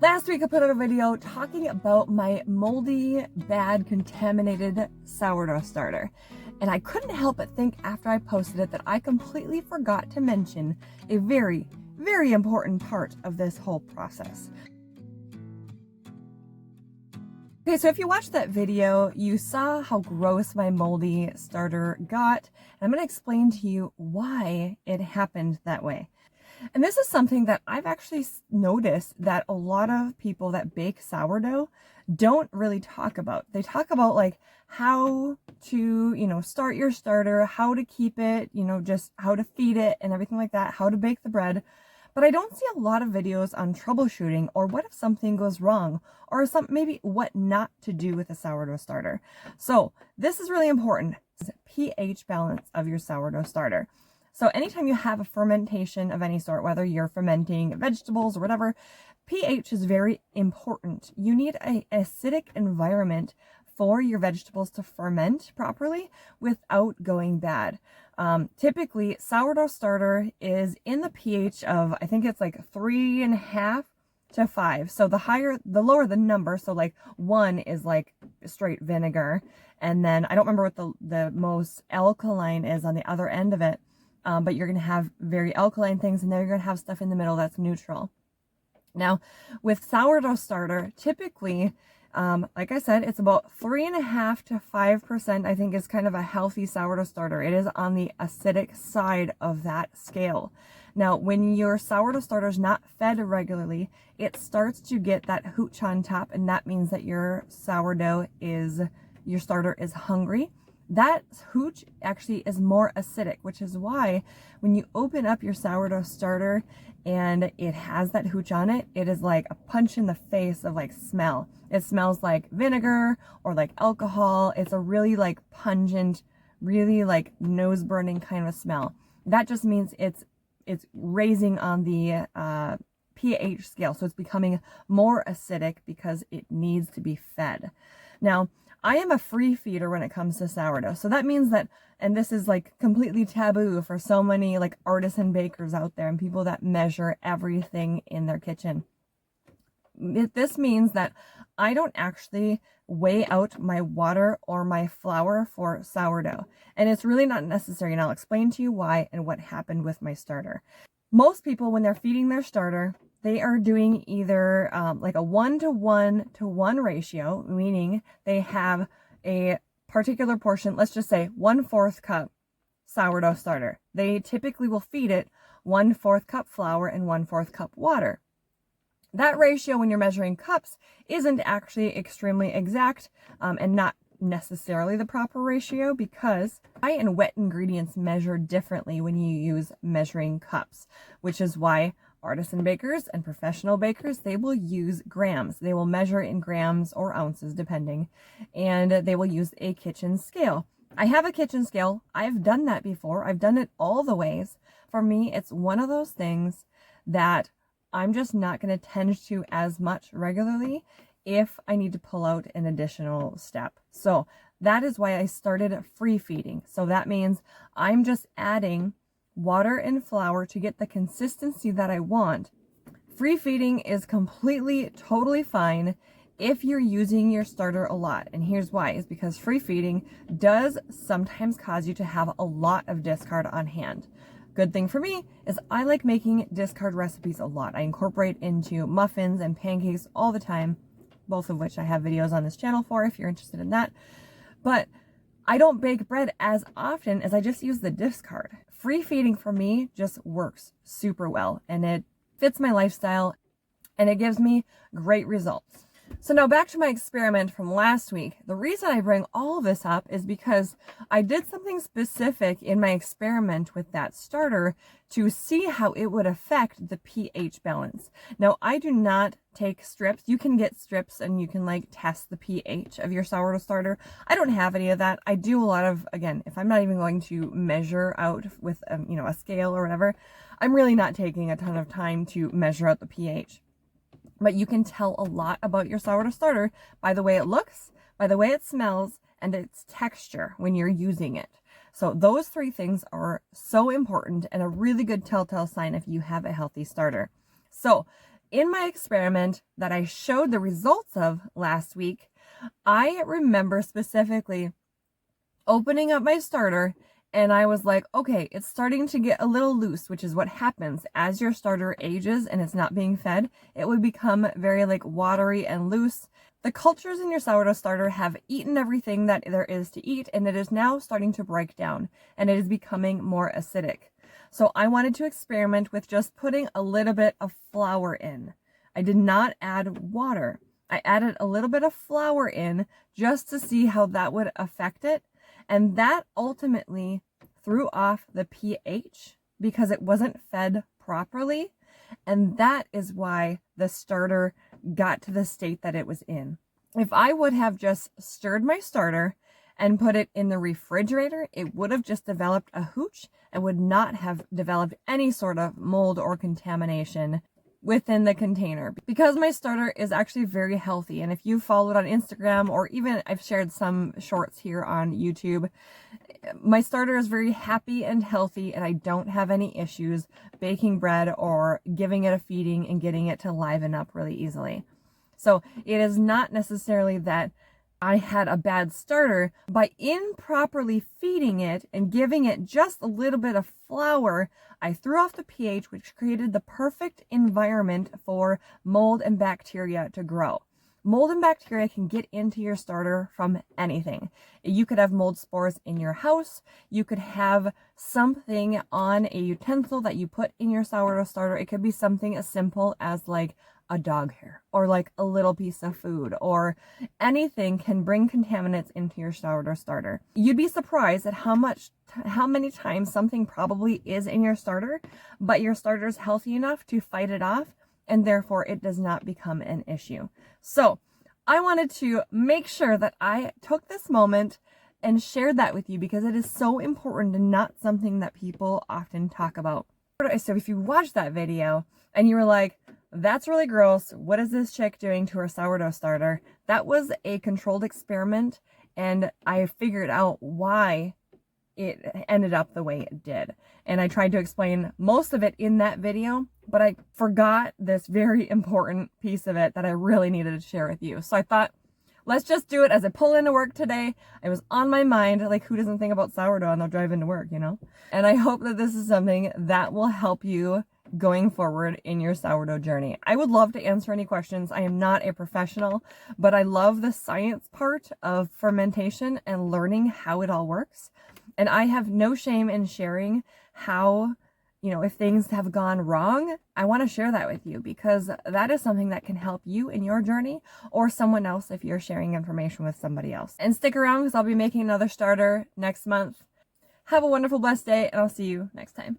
Last week I put out a video talking about my moldy, bad, contaminated sourdough starter. And I couldn't help but think after I posted it that I completely forgot to mention a very, very important part of this whole process. Okay, so if you watched that video, you saw how gross my moldy starter got. And I'm going to explain to you why it happened that way. And this is something that I've actually noticed that a lot of people that bake sourdough don't really talk about. They talk about like how to, start your starter, how to keep it, just how to feed it and everything like that, how to bake the bread. But I don't see a lot of videos on troubleshooting or what if something goes wrong or maybe what not to do with a sourdough starter. So this is really important. pH balance of your sourdough starter. So anytime you have a fermentation of any sort, whether you're fermenting vegetables or whatever, pH is very important. You need an acidic environment for your vegetables to ferment properly without going bad. Typically, sourdough starter is in the pH of, I think it's like 3.5 to 5. So the lower the number. So like 1 is like straight vinegar. And then I don't remember what the most alkaline is on the other end of it. But you're going to have very alkaline things, and then you're going to have stuff in the middle that's neutral. Now, with sourdough starter, typically, like I said, it's about 3.5 to 5%, I think, is kind of a healthy sourdough starter. It is on the acidic side of that scale. Now, when your sourdough starter is not fed regularly, it starts to get that hooch on top, and that means that your starter is hungry. That hooch actually is more acidic, which is why when you open up your sourdough starter and it has that hooch on it, it is like a punch in the face of like smell. It smells like vinegar or like alcohol. It's a really like pungent, really like nose burning kind of smell. That just means it's raising on the pH scale. So it's becoming more acidic because it needs to be fed. Now, I am a free feeder when it comes to sourdough. So that means that, and this is like completely taboo for so many like artisan bakers out there and people that measure everything in their kitchen. This means that I don't actually weigh out my water or my flour for sourdough. And it's really not necessary. And I'll explain to you why and what happened with my starter. Most people, when they're feeding their starter, they are doing either like a 1:1 ratio, meaning they have a particular portion, let's just say 1/4 cup sourdough starter. They typically will feed it 1/4 cup flour and 1/4 cup water. That ratio, when you're measuring cups, isn't actually extremely exact and not necessarily the proper ratio because dry and wet ingredients measure differently when you use measuring cups, which is why artisan bakers and professional bakers, they will use grams. They will measure in grams or ounces depending, and they will use a kitchen scale. I have a kitchen scale. I've done that before. I've done it all the ways. For me, it's one of those things that I'm just not going to tend to as much regularly if I need to pull out an additional step. So that is why I started free feeding. So that means I'm just adding water and flour to get the consistency that I want. Free feeding is completely, totally fine if you're using your starter a lot. And here's why, is because free feeding does sometimes cause you to have a lot of discard on hand. Good thing for me is I like making discard recipes a lot. I incorporate into muffins and pancakes all the time, both of which I have videos on this channel for if you're interested in that. But I don't bake bread as often as I just use the discard. Free feeding for me just works super well and it fits my lifestyle and it gives me great results. So now back to my experiment from last week. The reason I bring all of this up is because I did something specific in my experiment with that starter to see how it would affect the pH balance. Now, I do not take strips. You can get strips and you can like test the pH of your sourdough starter. I don't have any of that. I do a lot of, again, if I'm not even going to measure out with, a scale or whatever, I'm really not taking a ton of time to measure out the pH. But you can tell a lot about your sourdough starter by the way it looks, by the way it smells, and its texture when you're using it. So those 3 things are so important and a really good telltale sign if you have a healthy starter. So in my experiment that I showed the results of last week, I remember specifically opening up my starter and I was like, okay, it's starting to get a little loose, which is what happens as your starter ages and it's not being fed. It would become very like watery and loose. The cultures in your sourdough starter have eaten everything that there is to eat, and it is now starting to break down and it is becoming more acidic. So I wanted to experiment with just putting a little bit of flour in. I did not add water. I added a little bit of flour in just to see how that would affect it. And that ultimately threw off the pH because it wasn't fed properly. And that is why the starter got to the state that it was in. If I would have just stirred my starter and put it in the refrigerator, it would have just developed a hooch and would not have developed any sort of mold or contamination within the container. Because my starter is actually very healthy, and if you follow it on Instagram, or even I've shared some shorts here on YouTube, my starter is very happy and healthy, and I don't have any issues baking bread or giving it a feeding and getting it to liven up really easily. So it is not necessarily that I had a bad starter. By improperly feeding it and giving it just a little bit of flour, I threw off the pH, which created the perfect environment for mold and bacteria to grow. Mold and bacteria can get into your starter from anything. You could have mold spores in your house. You could have something on a utensil that you put in your sourdough starter. It could be something as simple as like a dog hair or like a little piece of food, or anything can bring contaminants into your sourdough starter. You'd be surprised at how many times something probably is in your starter, but your starter is healthy enough to fight it off, and therefore it does not become an issue. So I wanted to make sure that I took this moment and shared that with you because it is so important and not something that people often talk about. So if you watched that video and you were like, that's really gross, what is this chick doing to her sourdough starter? That was a controlled experiment, and I figured out why it ended up the way it did. And I tried to explain most of it in that video, but I forgot this very important piece of it that I really needed to share with you. So I thought, let's just do it as I pull into work today. It was on my mind, like who doesn't think about sourdough and they'll drive into work, you know? And I hope that this is something that will help you going forward in your sourdough journey. I would love to answer any questions. I am not a professional, but I love the science part of fermentation and learning how it all works. And I have no shame in sharing how, if things have gone wrong, I want to share that with you because that is something that can help you in your journey, or someone else if you're sharing information with somebody else. And stick around because I'll be making another starter next month. Have a wonderful, blessed day, and I'll see you next time.